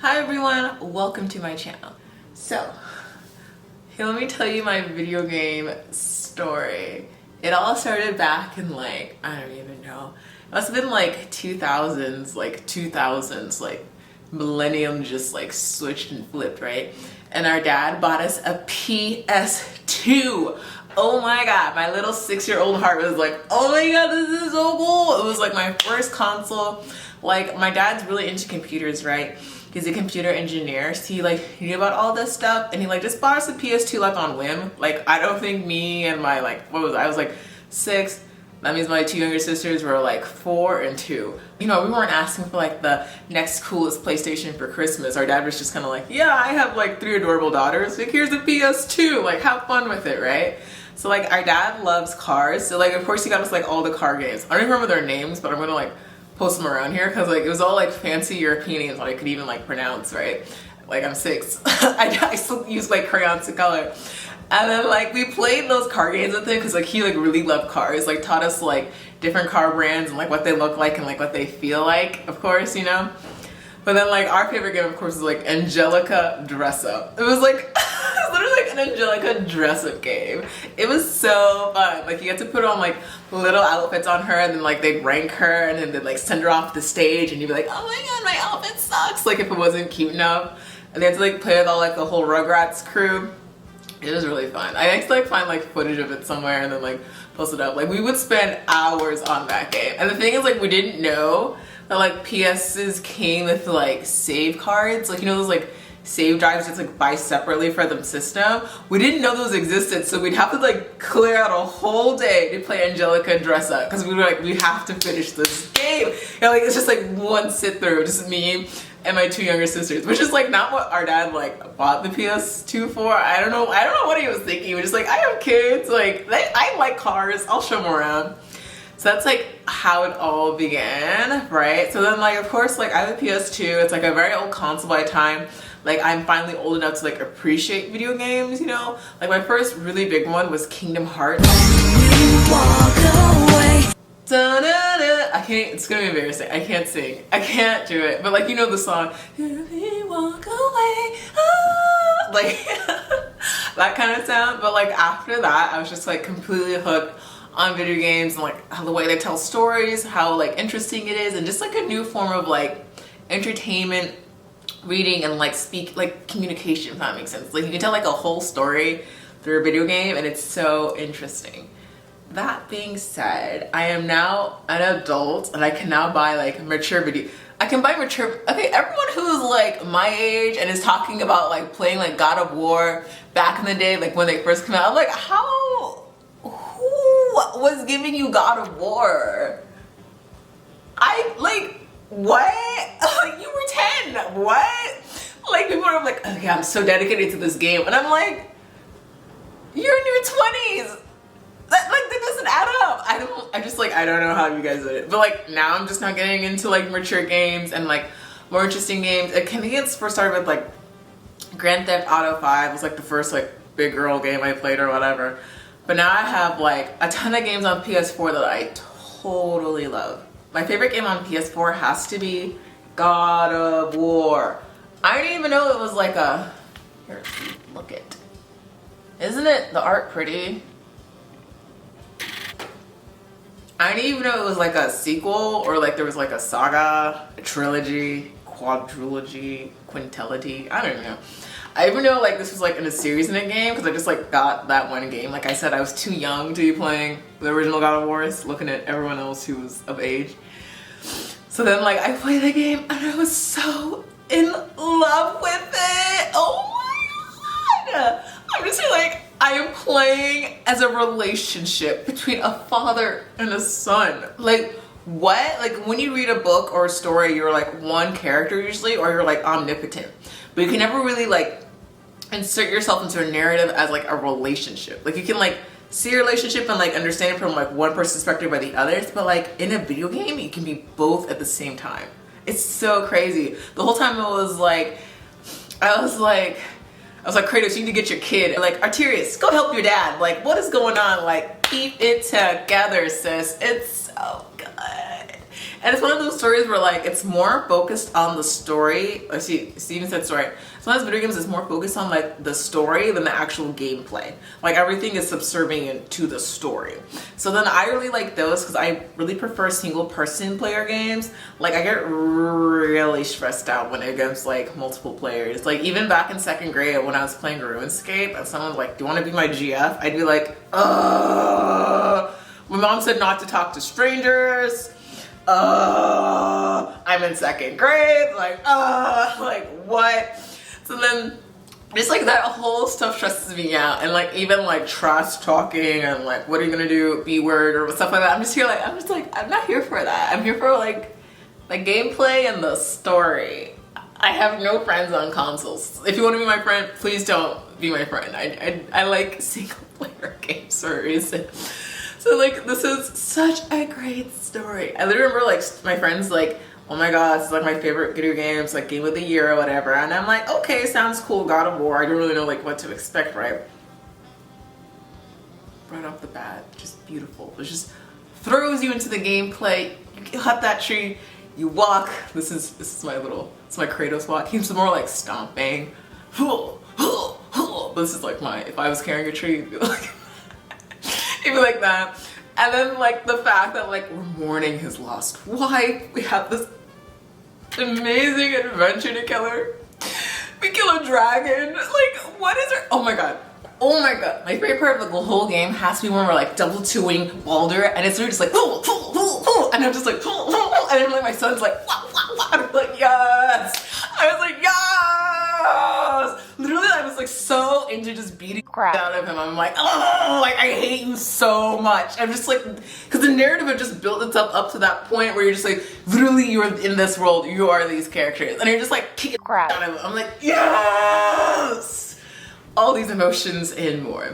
Hi everyone, welcome to my channel. So, here, let me tell you my video game story. It all started back in like, I don't even know. It must have been like 2000s, like millennium just like switched and flipped, right? And our dad bought us a PS2. Oh my god, my little 6-year-old heart was like, oh my god, this is so cool. It was like my first console. Like, my dad's really into computers, right? He's a computer engineer, so he knew about all this stuff, and he just bought us a PS2 like on whim. Like, I don't think me and my I was like 6. That means my 2 younger sisters were like 4 and 2. You know, we weren't asking for like the next coolest PlayStation for Christmas. Our dad was just kind of like, yeah, I have like 3 adorable daughters. Like, here's a PS2. Like, have fun with it, right? So like, our dad loves cars. So like, of course he got us like all the car games. I don't even remember their names, but I'm gonna like post them around here because like it was all like fancy European names that I could even like pronounce, right? Like, I'm 6. I still use like crayons to color. And then like we played those car games with him because like he like really loved cars. Like, taught us like different car brands and like what they look like and like what they feel like, of course, you know. But then like our favorite game, of course, is like Angelica Dress Up. It was like it was literally like an Angelica dress up game. It was so fun. Like, you get to put on like little outfits on her, and then like they'd rank her, and then they'd like send her off the stage, and you'd be like, oh my god, my outfit sucks. Like, if it wasn't cute enough, and they had to like play with all like the whole Rugrats crew. It was really fun. I actually like find like footage of it somewhere and then like post it up. Like, we would spend hours on that game. And the thing is, like, we didn't know that like PS's came with like save cards. Like, you know those like save drives just like buy separately for the system? We didn't know those existed, so we'd have to like clear out a whole day to play Angelica Dress Up because we were like, we have to finish this game. And like, it's just like one sit through, just me and my 2 younger sisters, which is like not what our dad like bought the PS2 for. I don't know what he was thinking. He was just like, I have kids, like I like cars, I'll show them around. So that's like how it all began, right? So then like, of course, like I have a PS2. It's like a very old console by the time like I'm finally old enough to like appreciate video games, you know? Like, my first really big one was Kingdom Hearts. I can't, it's gonna be embarrassing. I can't sing. I can't do it. But like, you know the song, walk away, ah, like that kind of sound. But like, after that, I was just like completely hooked on video games and like how the way they tell stories, how like interesting it is, and just like a new form of like entertainment, reading, and like communication, if that makes sense. Like, you can tell like a whole story through a video game, and it's so interesting. That being said, I am now an adult and I can now buy like mature video. I can buy mature, okay, everyone who's like my age and is talking about like playing like God of War back in the day, like when they first came out, I'm like, who was giving you God of War? What? You were 10, what? Like, people are like, okay, I'm so dedicated to this game, and I'm like, you're in your 20s. That doesn't add up. I don't know how you guys did it. But like, now I'm just not getting into like mature games and like more interesting games. I think it's first started with like Grand Theft Auto 5 was like the first like big girl game I played or whatever. But now I have like a ton of games on PS4 that I totally love. My favorite game on PS4 has to be God of War. I didn't even know it was like a, here, look it. Isn't it the art pretty? I didn't even know it was like a sequel, or like there was like a saga, a trilogy, quadrilogy, quintilogy, I don't even know. I even know like this was like in a series in a game because I just like got that one game. Like I said, I was too young to be playing the original God of Wars, looking at everyone else who was of age. So then like I played the game and I was so in love with it. Oh my god. I'm just like, I am playing as a relationship between a father and a son. Like, what? Like, when you read a book or a story, you're like one character usually, or you're like omnipotent. But you can never really like insert yourself into a narrative as like a relationship. Like, you can like see a relationship and like understand it from like one person's perspective by the others, but like in a video game, you can be both at the same time. It's so crazy. The whole time I was like, Kratos, you need to get your kid. Like, Arterius, go help your dad. Like, what is going on? Like, keep it together, sis. It's so good. And it's one of those stories where like it's more focused on the story. Steven said story. It's one of those video games that's more focused on like the story than the actual gameplay. Like everything is subservient to the story. So then I really like those because I really prefer single person player games. Like I get really stressed out when it comes like multiple players. Like even back in 2nd grade when I was playing RuneScape and someone was like, do you want to be my GF? I'd be like, my mom said not to talk to strangers. I'm in 2nd grade. Like what? So then just like that whole stuff stresses me out. And like even like trash talking and like what are you gonna do, B word or stuff like that. I'm not here for that. I'm here for like the gameplay and the story. I have no friends on consoles. If you want to be my friend, please don't be my friend. I like single player games for a reason. So like this is such a great story. I literally remember like my friends like, oh my god, this is like my favorite video games, like game of the year or whatever. And I'm like, okay, sounds cool, God of War. I don't really know like what to expect, right? Right off the bat, just beautiful. It just throws you into the gameplay. You cut that tree, you walk. This is my Kratos walk. He's more like stomping. But this is like if I was carrying a tree, it'd be like that. And then like the fact that like we're mourning his lost wife. We have this amazing adventure to kill her. We kill a dragon. Like what is her? Oh my god. Oh my god. My favorite part of the whole game has to be when we're like double 2ing Baldur and it's just like and I'm just like and then like my son's like and I'm like yes. I was like yes. Literally I was like so into just beating crap out of him. I'm like, oh, like I hate you so much. I'm just like, because the narrative had just built itself up to that point where you're just like, literally you're in this world, you are these characters, and you're just like kicking crap out of him. I'm like, yes! All these emotions and more.